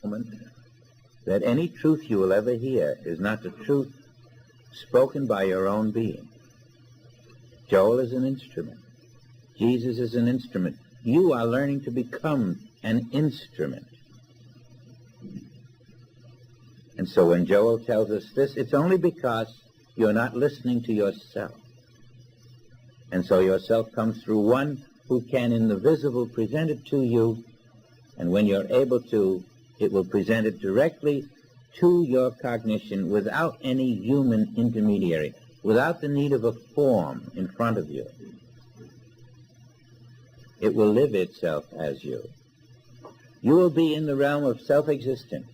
moment that any truth you will ever hear is not the truth spoken by your own being. Joel is an instrument. Jesus is an instrument. You are learning to become an instrument. And so when Joel tells us this, it's only because you're not listening to yourself. And so yourself comes through one who can in the visible present it to you, and when you're able to, it will present it directly to your cognition without any human intermediary, without the need of a form in front of you. It will live itself as you. You will be in the realm of self-existence,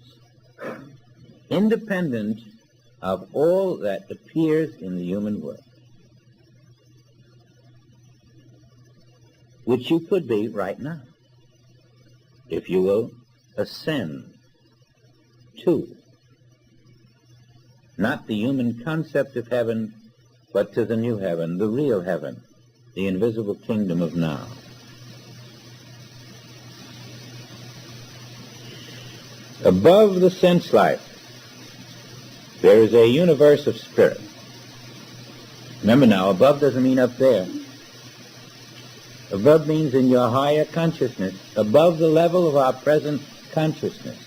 independent of all that appears in the human world, which you could be right now, if you will ascend to, not the human concept of heaven, but to the new heaven, the real heaven, the invisible kingdom of now. Above the sense life, there is a universe of spirit. Remember now, above doesn't mean up there. Above means in your higher consciousness, above the level of our present consciousness.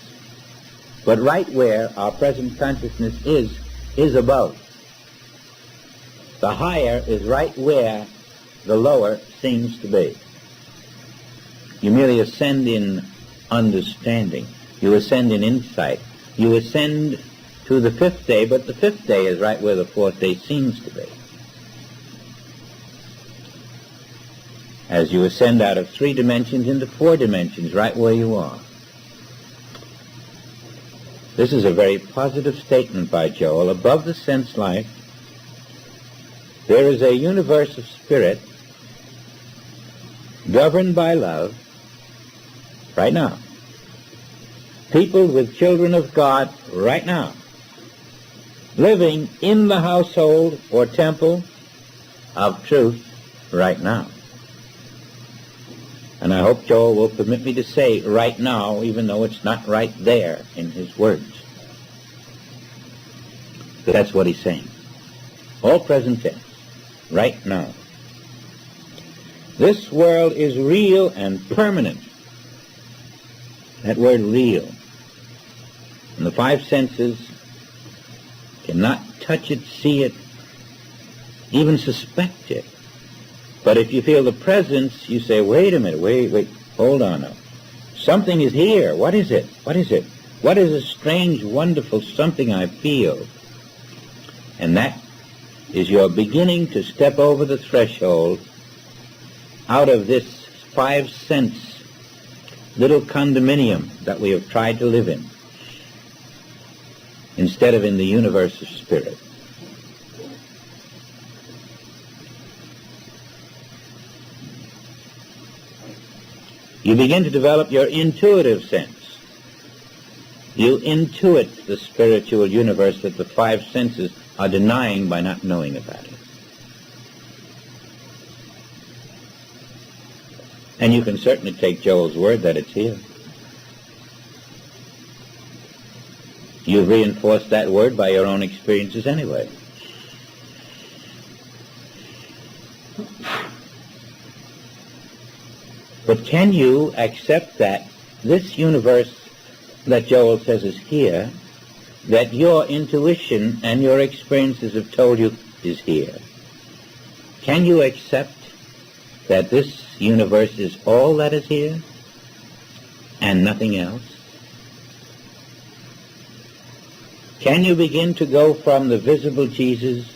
But right where our present consciousness is above. The higher is right where the lower seems to be. You merely ascend in understanding. You ascend in insight. You ascend to the fifth day, but the fifth day is right where the fourth day seems to be. As you ascend out of 3 dimensions into 4 dimensions, right where you are. This is a very positive statement by Joel. Above the sense life, there is a universe of spirit governed by love right now. People with children of God right now, living in the household or temple of truth right now. And I hope Joel will permit me to say right now, even though it's not right there in his words. But that's what he's saying. All present tense, right now. This world is real and permanent. That word real. And the 5 senses cannot touch it, see it, even suspect it. But if you feel the presence, you say, wait a minute, wait, hold on now. Something is here. What is it? What is it? What is a strange, wonderful something I feel? And that is your beginning to step over the threshold out of this 5 sense little condominium that we have tried to live in, instead of in the universe of spirit. You begin to develop your intuitive sense. You intuit the spiritual universe that the 5 senses are denying by not knowing about it. And you can certainly take Joel's word that it's here. You've reinforced that word by your own experiences anyway. But can you accept that this universe that Joel says is here, that your intuition and your experiences have told you is here? Can you accept that this universe is all that is here and nothing else? Can you begin to go from the visible Jesus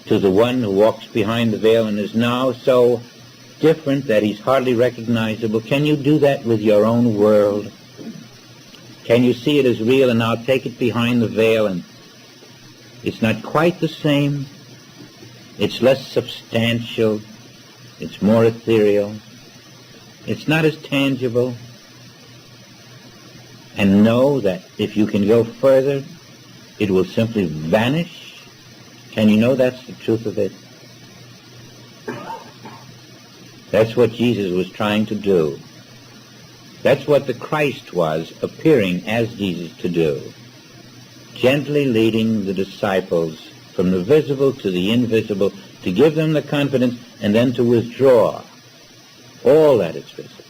to the one who walks behind the veil and is now so different that he's hardly recognizable? Can you do that with your own world? Can you see it as real and now take it behind the veil and it's not quite the same, it's less substantial, it's more ethereal, it's not as tangible, and know that if you can go further, it will simply vanish? Can you know that's the truth of it? That's what Jesus was trying to do. That's what the Christ was appearing as Jesus to do, gently leading the disciples from the visible to the invisible, to give them the confidence and then to withdraw all that is visible.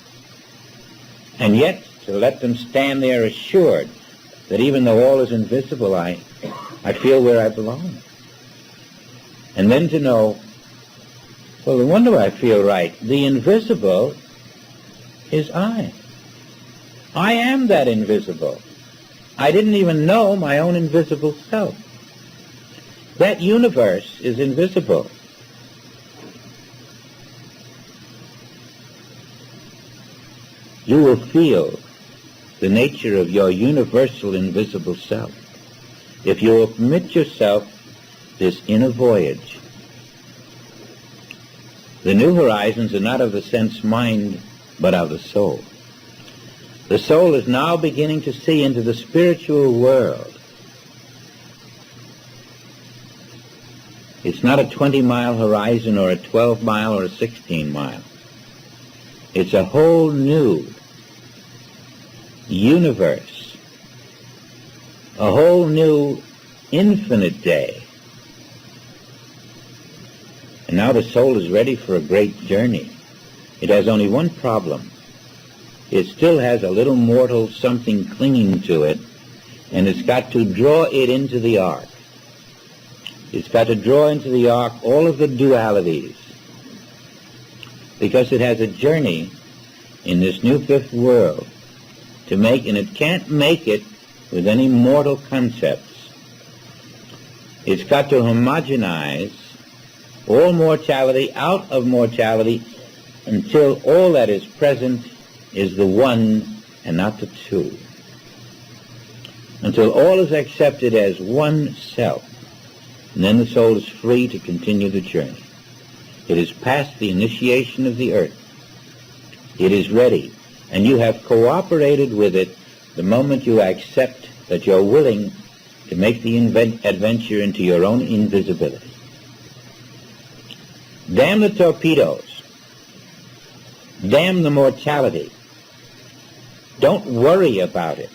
And yet to let them stand there assured that even though all is invisible, I feel where I belong. And then to know, well, no wonder I feel right. The invisible is I. I am that invisible. I didn't even know my own invisible self. That universe is invisible. You will feel the nature of your universal invisible self if you will permit yourself this inner voyage. The new horizons are not of the sense mind, but of the soul. The soul is now beginning to see into the spiritual world. It's not a 20-mile horizon or a 12-mile or a 16-mile. It's a whole new universe, a whole new infinite day. And now the soul is ready for a great journey. It has only one problem. It still has a little mortal something clinging to it, and it's got to draw it into the ark. It's got to draw into the ark all of the dualities, because it has a journey in this new fifth world to make, and it can't make it with any mortal concepts. It's got to homogenize all mortality out of mortality until all that is present is the one and not the two. Until all is accepted as one self. And then the soul is free to continue the journey. It is past the initiation of the earth. It is ready. And you have cooperated with it the moment you accept that you're willing to make the adventure into your own invisibility. Damn the torpedoes. Damn the mortality. Don't worry about it.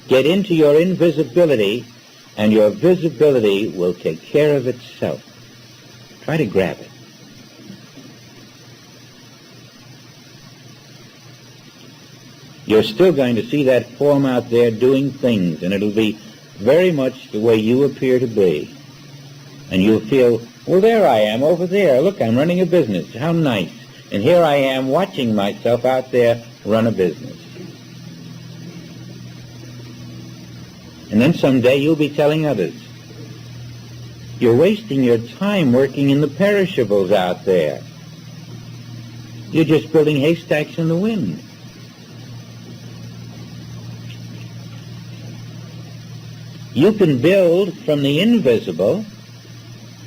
Get into your invisibility, and your visibility will take care of itself. Try to grab it. You're still going to see that form out there doing things, and it'll be very much the way you appear to be. And you'll feel, well, there I am over there. Look, I'm running a business. How nice. And here I am watching myself out there run a business. And then someday you'll be telling others, you're wasting your time working in the perishables out there. You're just building haystacks in the wind. You can build from the invisible,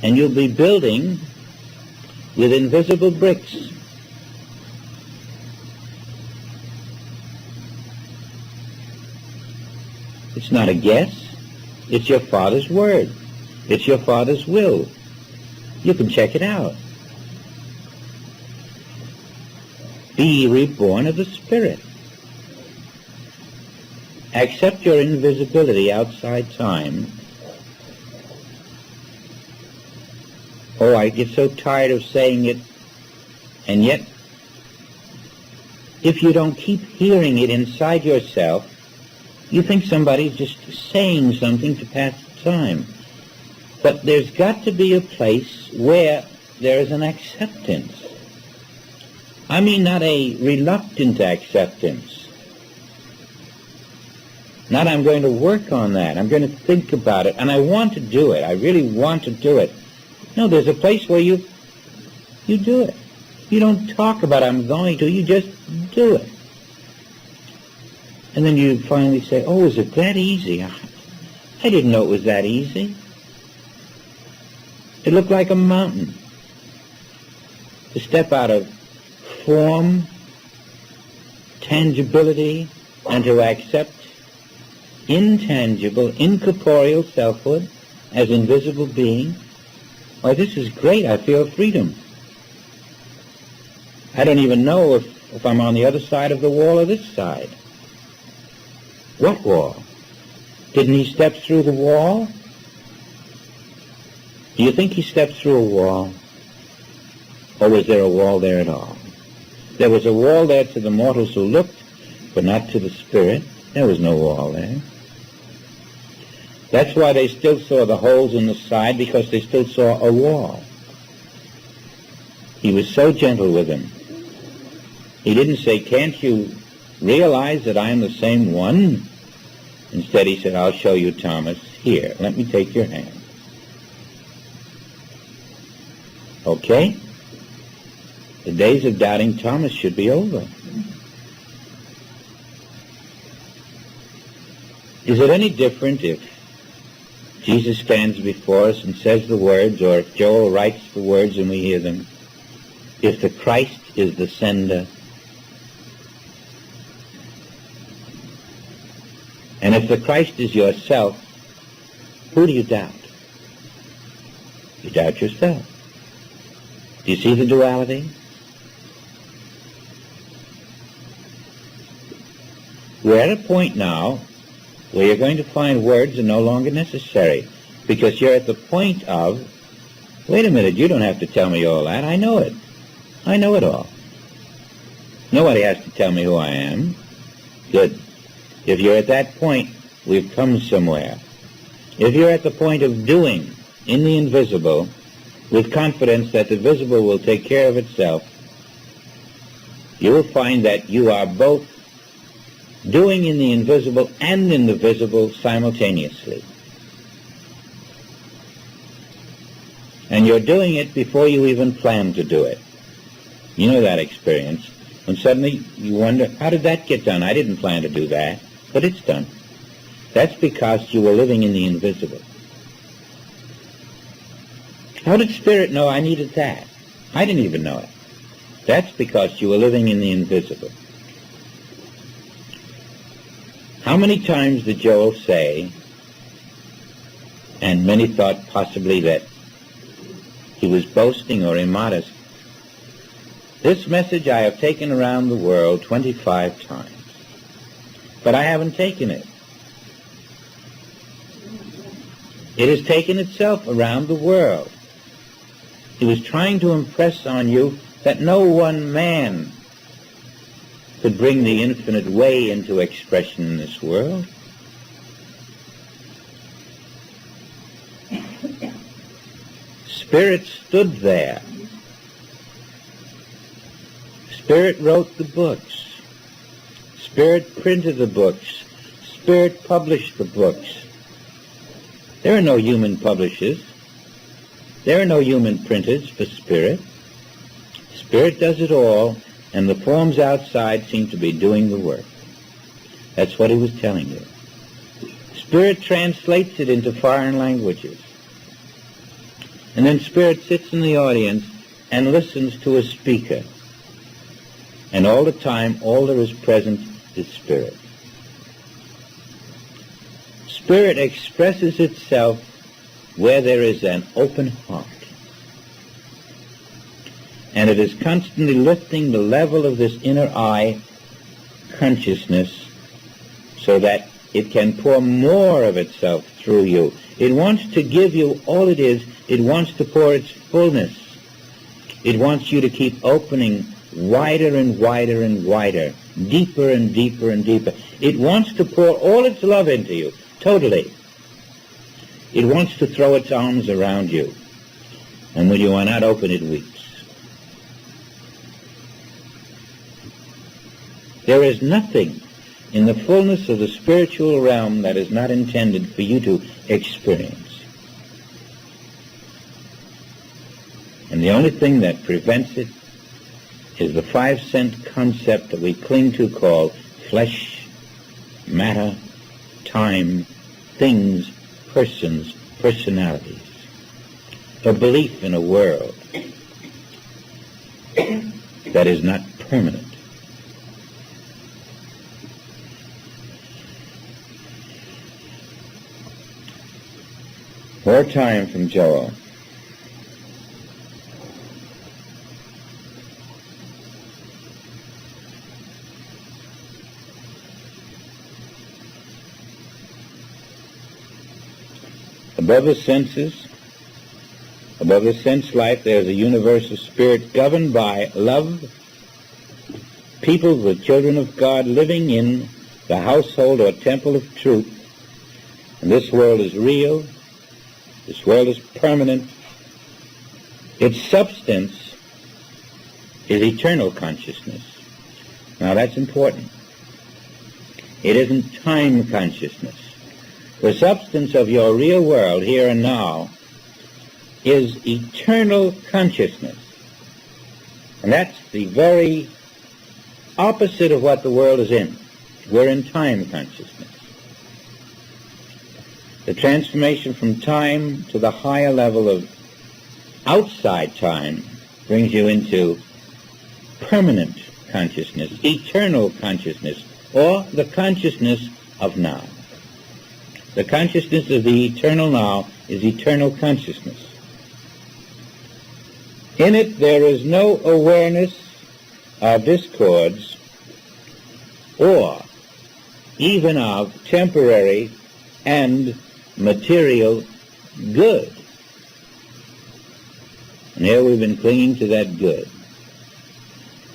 and you'll be building with invisible bricks. It's not a guess. It's your Father's word. It's your Father's will. You can check it out. Be reborn of the Spirit. Accept your invisibility outside time. Oh, I get so tired of saying it. And yet, if you don't keep hearing it inside yourself, you think somebody's just saying something to pass the time. But there's got to be a place where there is an acceptance. I mean, not a reluctant acceptance. Not I'm going to work on that. I'm going to think about it. And I want to do it. I really want to do it. No, there's a place where you do it. You don't talk about I'm going to. You just do it. And then you finally say, oh, is it that easy? I didn't know it was that easy. It looked like a mountain. To step out of form, tangibility, and to accept intangible, incorporeal selfhood as invisible being. Why, this is great. I feel freedom. I don't even know if if I'm on the other side of the wall or this side? What wall? Didn't he step through the wall? Do you think he stepped through a wall? Or was there a wall there at all? There was a wall there to the mortals who looked, but not to the spirit. There was no wall there. That's why they still saw the holes in the side, because they still saw a wall. He was so gentle with him. He didn't say, can't you realize that I am the same one? Instead, he said, I'll show you, Thomas. Here, let me take your hand. Okay? The days of doubting Thomas should be over. Is it any different if Jesus stands before us and says the words, or if Joel writes the words and we hear them? If the Christ is the sender, and if the Christ is yourself, who do you doubt? You doubt yourself. Do you see the duality? We're at a point now where you're going to find words are no longer necessary, because you're at the point of, wait a minute, you don't have to tell me all that. I know it. I know it all. Nobody has to tell me who I am. Good. If you're at that point, we've come somewhere. If you're at the point of doing in the invisible, with confidence that the visible will take care of itself, you will find that you are both doing in the invisible and in the visible simultaneously. And you're doing it before you even plan to do it. You know that experience. When suddenly you wonder, how did that get done? I didn't plan to do that, but it's done. That's because you were living in the invisible. How did Spirit know I needed that? I didn't even know it. That's because you were living in the invisible. How many times did Joel say, and many thought possibly that he was boasting or immodest, this message I have taken around the world 25 times, but I haven't taken it. It has taken itself around the world. He was trying to impress on you that no one man could bring the infinite way into expression in this world. Spirit stood there. Spirit wrote the books. Spirit printed the books. Spirit published the books. There are no human publishers. There are no human printers for Spirit. Spirit does it all, and the forms outside seem to be doing the work. That's what he was telling you. Spirit translates it into foreign languages. And then Spirit sits in the audience and listens to a speaker. And all the time, all there is present is Spirit. Spirit expresses itself where there is an open heart. And it is constantly lifting the level of this inner eye consciousness so that it can pour more of itself through you. It wants to give you all it is. It wants to pour its fullness. It wants you to keep opening wider and wider and wider, deeper and deeper and deeper. It wants to pour all its love into you, totally. It wants to throw its arms around you. And when you are not open, it weeps. There is nothing in the fullness of the spiritual realm that is not intended for you to experience. And the only thing that prevents it is the 5-cent concept that we cling to called flesh, matter, time, things, persons, personalities. A belief in a world that is not permanent. More time from Joel. Above the senses, above the sense life, there's a universe of spirit governed by love, people, the children of God, living in the household or temple of truth. And this world is real. This world is permanent. Its substance is eternal consciousness. Now that's important. It isn't time consciousness. The substance of your real world, here and now, is eternal consciousness. And that's the very opposite of what the world is in. We're in time consciousness. The transformation from time to the higher level of outside time brings you into permanent consciousness, eternal consciousness, or the consciousness of now. The consciousness of the eternal now is eternal consciousness. In it there is no awareness of discords or even of temporary and material good. And here we've been clinging to that good.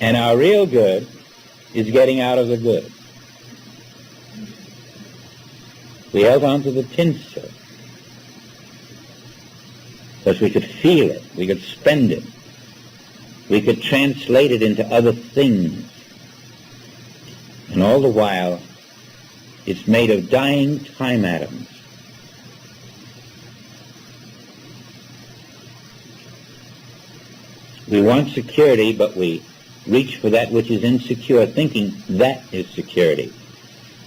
And our real good is getting out of the good. We held on to the tinsel because we could feel it, we could spend it, we could translate it into other things. And all the while, it's made of dying time atoms. We want security, but we reach for that which is insecure, thinking that is security.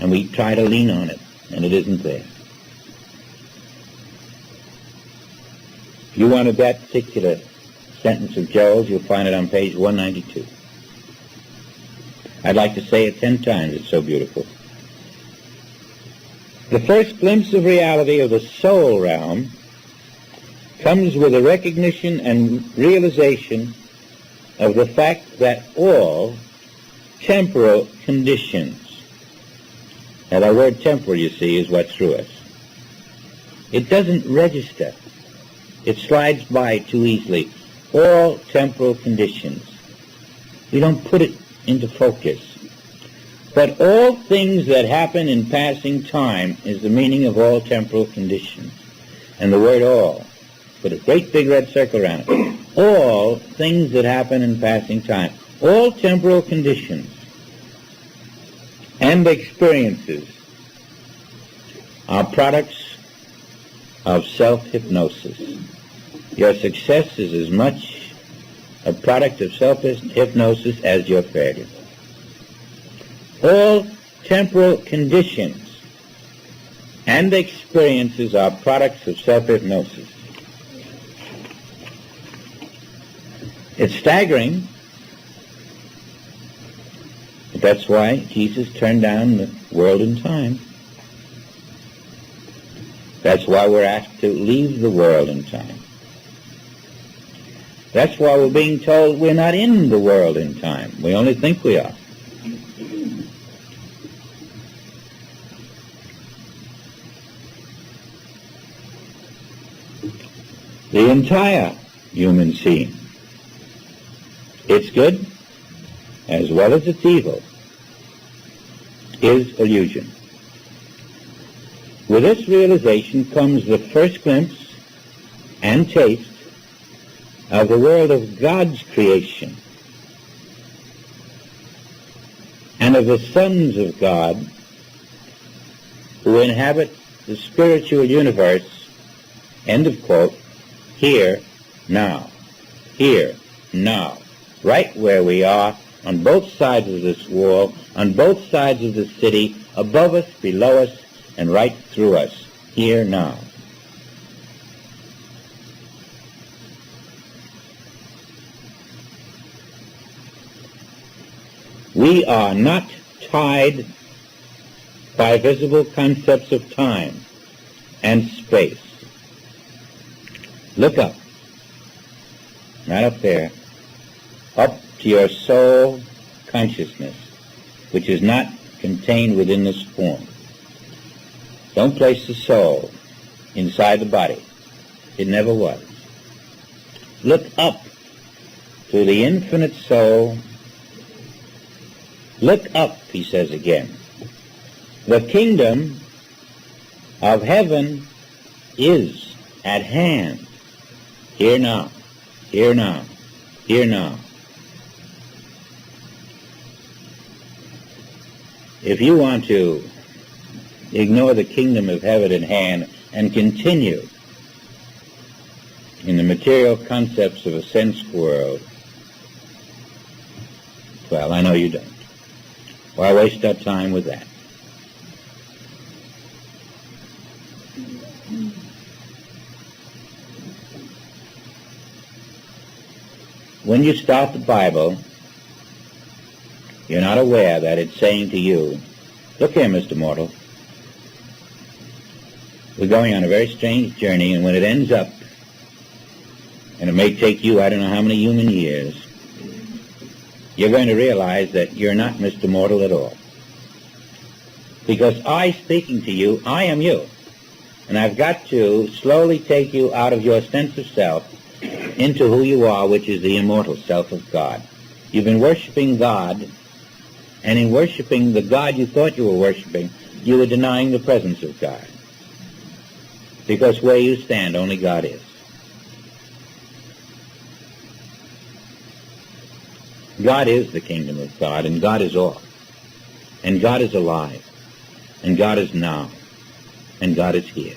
And we try to lean on it, and it isn't there. If you wanted that particular sentence of Joel's, you'll find it on page 192. I'd like to say it 10 times, it's so beautiful. The first glimpse of reality of the soul realm comes with a recognition and realization of the fact that all temporal conditions, now that word temporal, you see, is what's through us. It doesn't register. It slides by too easily. All temporal conditions. We don't put it into focus. But all things that happen in passing time is the meaning of all temporal conditions. And the word all, put a great big red circle around it. All things that happen in passing time. All temporal conditions and experiences are products of self-hypnosis. Your success is as much a product of self-hypnosis as your failure. All temporal conditions and experiences are products of self-hypnosis. It's staggering, but that's why Jesus turned down the world and time. That's why we're asked to leave the world and time. That's why we're being told we're not in the world and time. We only think we are. The entire human scene, its good as well as its evil, is illusion. With this realization comes the first glimpse and taste of the world of God's creation and of the sons of God who inhabit the spiritual universe, end of quote, here, now, right where we are, on both sides of this wall, on both sides of the city, above us, below us, and right through us, here, now. We are not tied by visible concepts of time and space. Look up, right up there, up to your soul consciousness, which is not contained within this form. Don't place the soul inside the body. It never was. Look up to the infinite soul. Look up, he says again. The kingdom of heaven is at hand. Here now, here now, here now. If you want to ignore the kingdom of heaven at hand and continue in the material concepts of a sense world, well, I know you don't. Why waste our time with that? When you start the Bible, you're not aware that it's saying to you, look here, Mr. Mortal, we're going on a very strange journey, and when it ends up, and it may take you I don't know how many human years, you're going to realize that you're not Mr. Mortal at all. Because I, speaking to you, I am you. And I've got to slowly take you out of your sense of self into who you are, which is the immortal self of God. You've been worshiping God, and in worshiping the God you thought you were worshiping, you were denying the presence of God. Because where you stand, only God is. God is the kingdom of God, and God is all. And God is alive. And God is now. And God is here.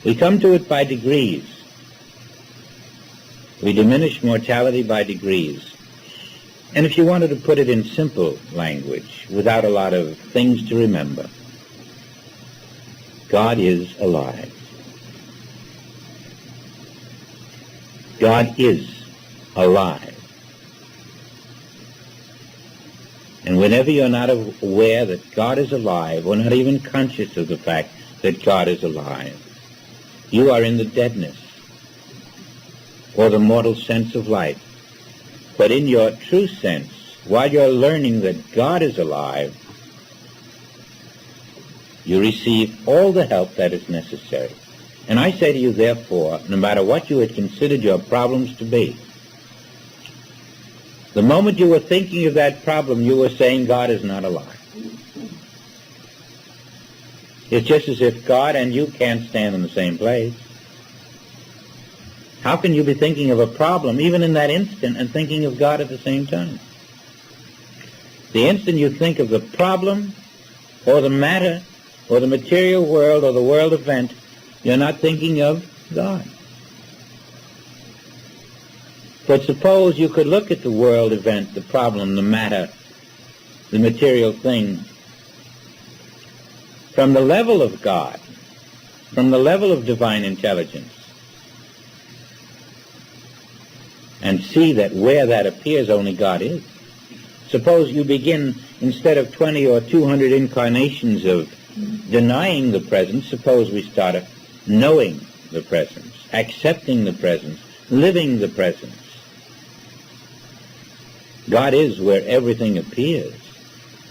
We come to it by degrees. We diminish mortality by degrees. And if you wanted to put it in simple language, without a lot of things to remember, God is alive. God is alive. And whenever you're not aware that God is alive, or not even conscious of the fact that God is alive, you are in the deadness, or the mortal sense of life. But in your true sense, while you're learning that God is alive, you receive all the help that is necessary. And I say to you, therefore, no matter what you had considered your problems to be, the moment you were thinking of that problem, you were saying God is not alive. It's just as if God and you can't stand in the same place. How can you be thinking of a problem, even in that instant, and thinking of God at the same time? The instant you think of the problem, or the matter, or the material world, or the world event, you're not thinking of God. But suppose you could look at the world event, the problem, the matter, the material thing, from the level of God, from the level of divine intelligence, and see that where that appears, only God is. Suppose you begin, instead of 20 or 200 incarnations of denying the presence, suppose we start knowing the presence, accepting the presence, living the presence. God is where everything appears.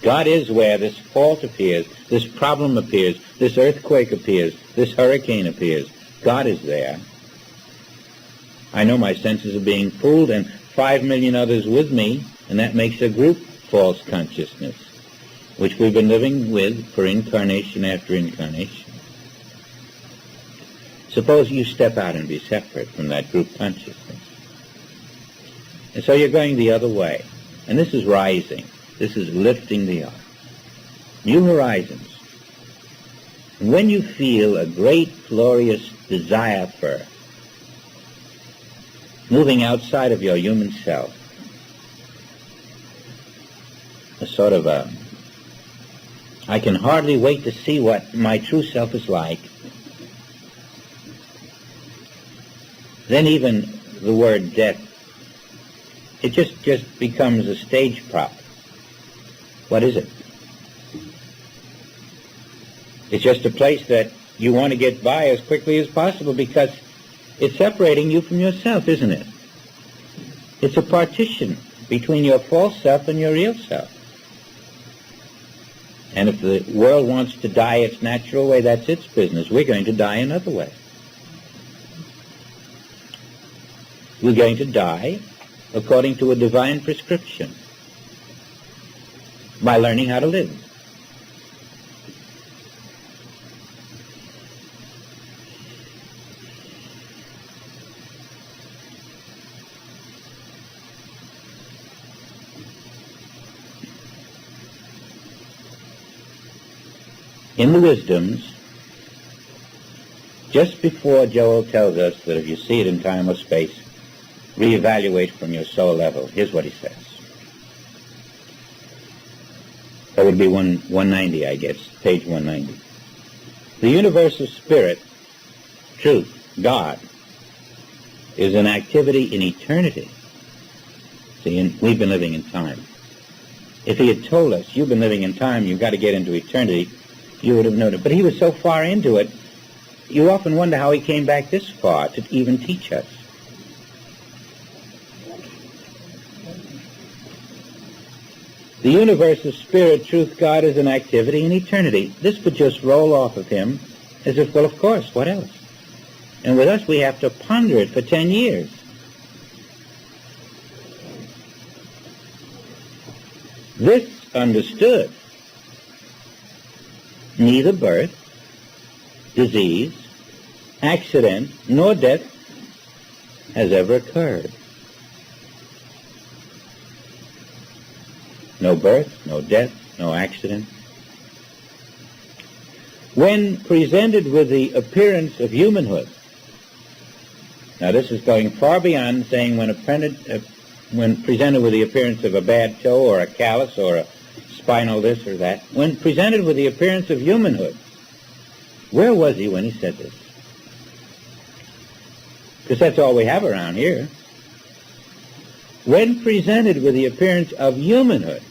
God is where this fault appears, this problem appears, this earthquake appears, this hurricane appears. God is there. I know my senses are being fooled, and 5 million others with me, and that makes a group false consciousness, which we've been living with for incarnation after incarnation. Suppose you step out and be separate from that group consciousness. And so you're going the other way. And this is rising. This is lifting the arm. New horizons. And when you feel a great, glorious desire for moving outside of your human self, a sort of I can hardly wait to see what my true self is like, then even the word death, it just becomes a stage prop. What is it? It's just a place that you want to get by as quickly as possible because it's separating you from yourself, isn't it? It's a partition between your false self and your real self. And if the world wants to die its natural way, that's its business. We're going to die another way. We're going to die according to a divine prescription by learning how to live. In the wisdoms, just before Joel tells us that if you see it in time or space, reevaluate from your soul level, here's what he says. That would be 190, I guess, page 190. The universal spirit, truth, God, is an activity in eternity. See, we've been living in time. If he had told us, you've been living in time, you've got to get into eternity, you would have known it. But he was so far into it, you often wonder how he came back this far to even teach us. The universal spirit, truth, God is an activity in eternity. This would just roll off of him as if, well, of course, what else? And with us, we have to ponder it for 10 years. This understood, neither birth, disease, accident, nor death has ever occurred. No birth, no death, no accident. When presented with the appearance of humanhood, now this is going far beyond saying when presented with the appearance of a bad toe or a callus or a spinal this or that, when presented with the appearance of humanhood, where was he when he said this? Because that's all we have around here. When presented with the appearance of humanhood,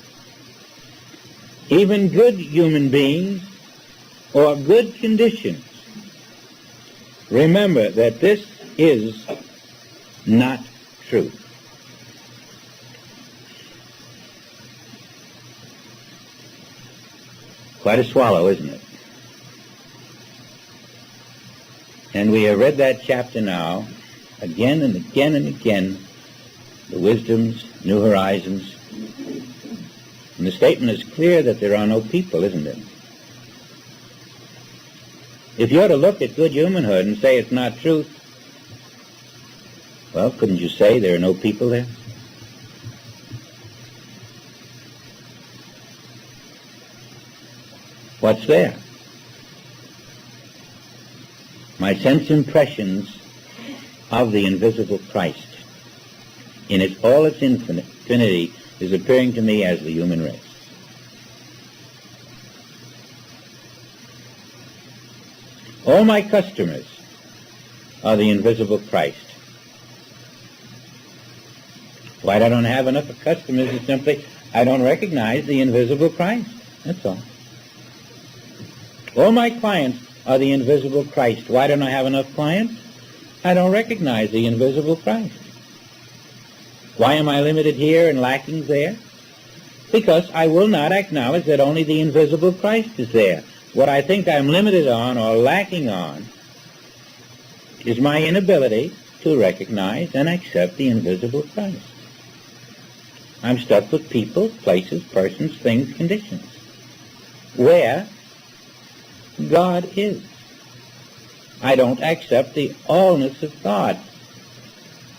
even good human beings or good conditions, remember that this is not truth. Quite a swallow, isn't it? And we have read that chapter now again and again and again, the wisdoms, new horizons. And the statement is clear that there are no people, isn't it? If you were to look at good humanhood and say it's not truth, well, couldn't you say there are no people there? What's there? My sense impressions of the invisible Christ in all its infinity is appearing to me as the human race. All my customers are the invisible Christ. Why I don't have enough customers is simply I don't recognize the invisible Christ. That's all. All my clients are the invisible Christ. Why don't I have enough clients? I don't recognize the invisible Christ. Why am I limited here and lacking there? Because I will not acknowledge that only the invisible Christ is there. What I think I'm limited on or lacking on is my inability to recognize and accept the invisible Christ. I'm stuck with people, places, persons, things, conditions, where God is. I don't accept the allness of God.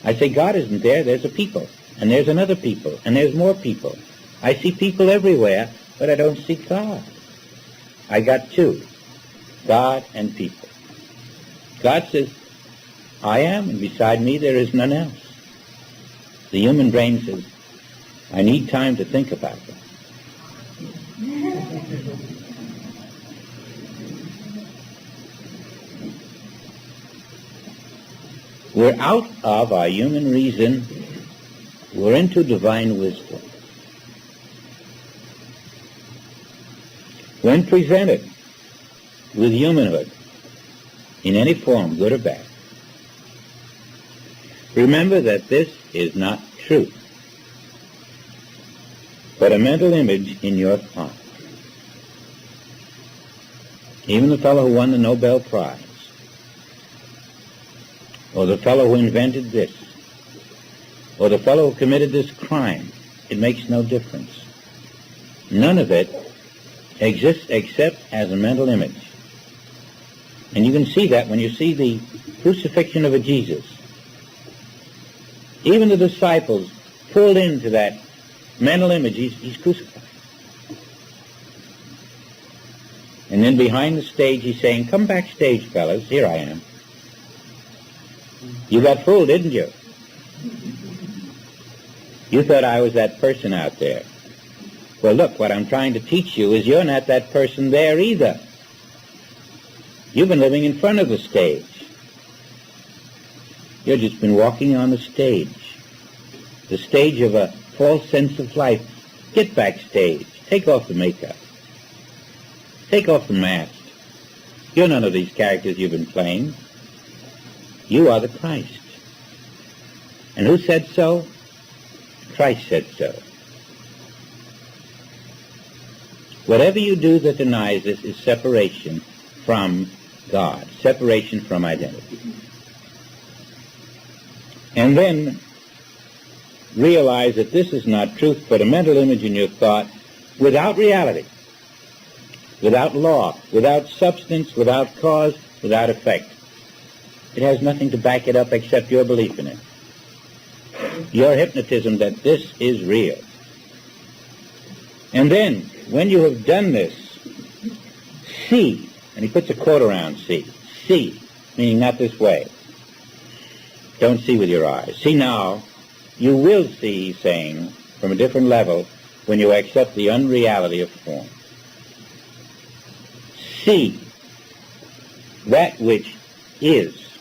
I say God isn't there, there's a people, and there's another people, and there's more people. I see people everywhere, but I don't see God. I got two, God and people. God says, I am, and beside me there is none else. The human brain says, I need time to think about that. We're out of our human reason. We're into divine wisdom. When presented with humanhood, in any form, good or bad, remember that this is not truth, but a mental image in your thought. Even the fellow who won the Nobel Prize, or the fellow who invented this, or the fellow who committed this crime, it makes no difference. None of it exists except as a mental image. And you can see that when you see the crucifixion of a Jesus. Even the disciples pulled into that mental image. He's crucified. And then behind the stage he's saying, come backstage, fellas, here I am. You got fooled, didn't you? You thought I was that person out there. Well, look, what I'm trying to teach you is you're not that person there either. You've been living in front of the stage. You've just been walking on the stage of a false sense of life. Get backstage. Take off the makeup. Take off the mask. You're none of these characters you've been playing. You are the Christ. And who said so? Christ said so. Whatever you do that denies this is separation from God, separation from identity. And then realize that this is not truth but a mental image in your thought without reality, without law, without substance, without cause, without effect. It has nothing to back it up except your belief in it. Your hypnotism that this is real. And then, when you have done this, see, and he puts a quote around see, meaning not this way. Don't see with your eyes. See now, you will see, he's saying, from a different level when you accept the unreality of form. See that which is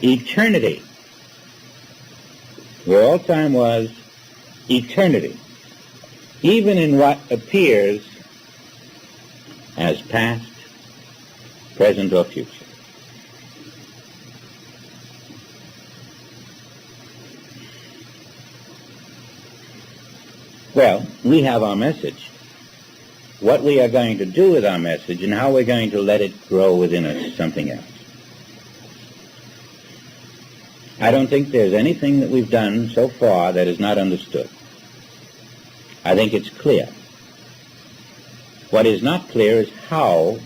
eternity. Where all time was, eternity. Even in what appears as past, present, or future. Well, we have our message. What we are going to do with our message and how we're going to let it grow within us is something else. I don't think there's anything that we've done so far that is not understood. I think it's clear. What is not clear is how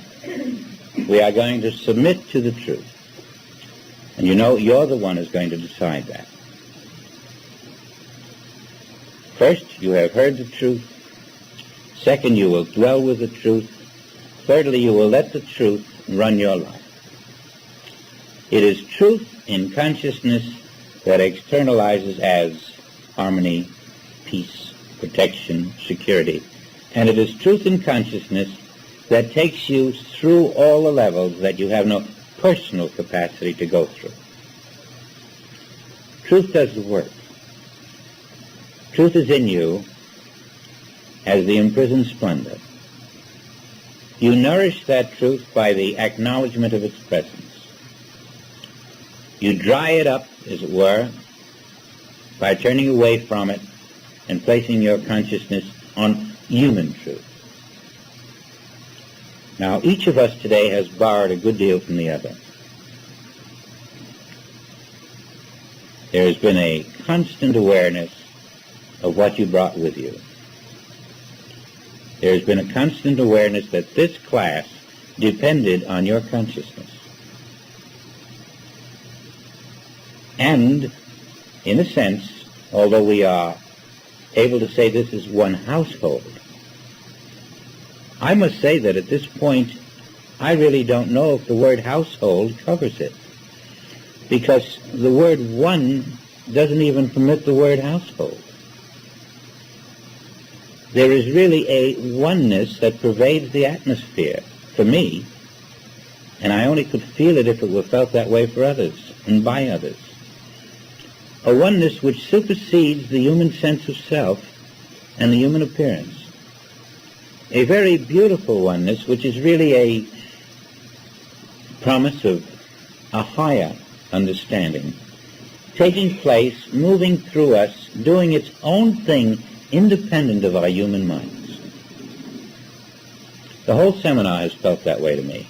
we are going to submit to the truth. And you know, you're the one who's going to decide that. First, you have heard the truth. Second, you will dwell with the truth. Thirdly, you will let the truth run your life. It is truth in consciousness that externalizes as harmony, peace, protection, security. And it is truth in consciousness that takes you through all the levels that you have no personal capacity to go through. Truth does the work. Truth is in you as the imprisoned splendor. You nourish that truth by the acknowledgement of its presence. You dry it up, as it were, by turning away from it and placing your consciousness on human truth. Now, each of us today has borrowed a good deal from the other. There has been a constant awareness of what you brought with you. There has been a constant awareness that this class depended on your consciousness. And, in a sense, although we are able to say this is one household, I must say that at this point, I really don't know if the word household covers it. Because the word one doesn't even permit the word household. There is really a oneness that pervades the atmosphere for me, and I only could feel it if it were felt that way for others and by others. A oneness which supersedes the human sense of self and the human appearance. A very beautiful oneness which is really a promise of a higher understanding, taking place, moving through us, doing its own thing independent of our human minds. The whole seminar has felt that way to me.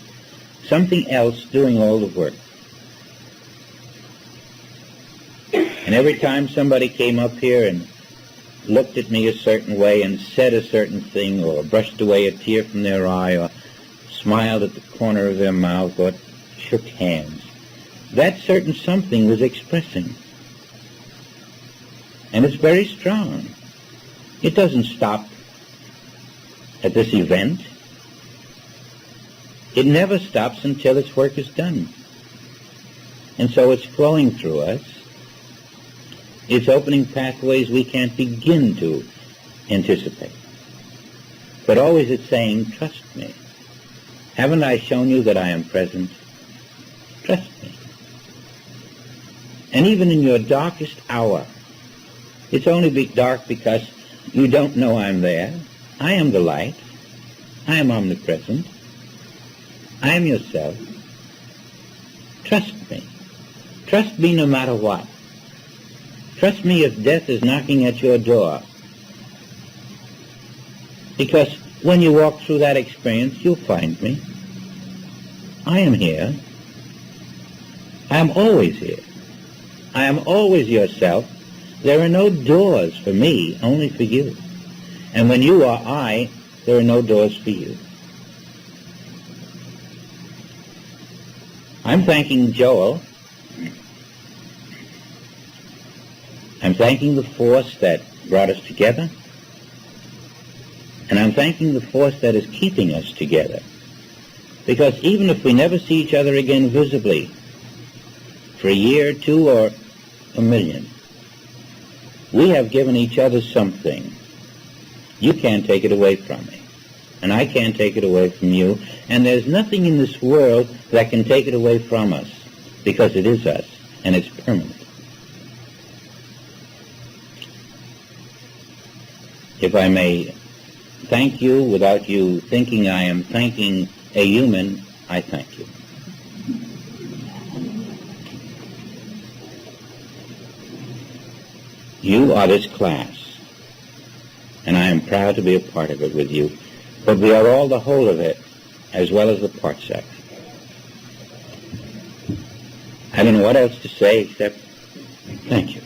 Something else doing all the work. And every time somebody came up here and looked at me a certain way and said a certain thing, or brushed away a tear from their eye, or smiled at the corner of their mouth, or shook hands, that certain something was expressing. And it's very strong. It doesn't stop at this event. It never stops until its work is done. And so it's flowing through us. It's opening pathways we can't begin to anticipate. But always it's saying, trust me. Haven't I shown you that I am present? Trust me. And even in your darkest hour, it's only dark because you don't know I'm there. I am the light. I am omnipresent. I am yourself. Trust me. Trust me no matter what. Trust me if death is knocking at your door. Because when you walk through that experience, you'll find me. I am here. I am always here. I am always yourself. There are no doors for me, only for you. And when you are I, there are no doors for you. I'm thanking Joel. I'm thanking the force that brought us together. And I'm thanking the force that is keeping us together. Because even if we never see each other again visibly, for a year or two or a million, we have given each other something. You can't take it away from me. And I can't take it away from you. And there's nothing in this world that can take it away from us, because it is us, and it's permanent. If I may thank you without you thinking I am thanking a human, I thank you. You are this class, and I am proud to be a part of it with you, but we are all the whole of it, as well as the parts of it. I don't know what else to say except thank you.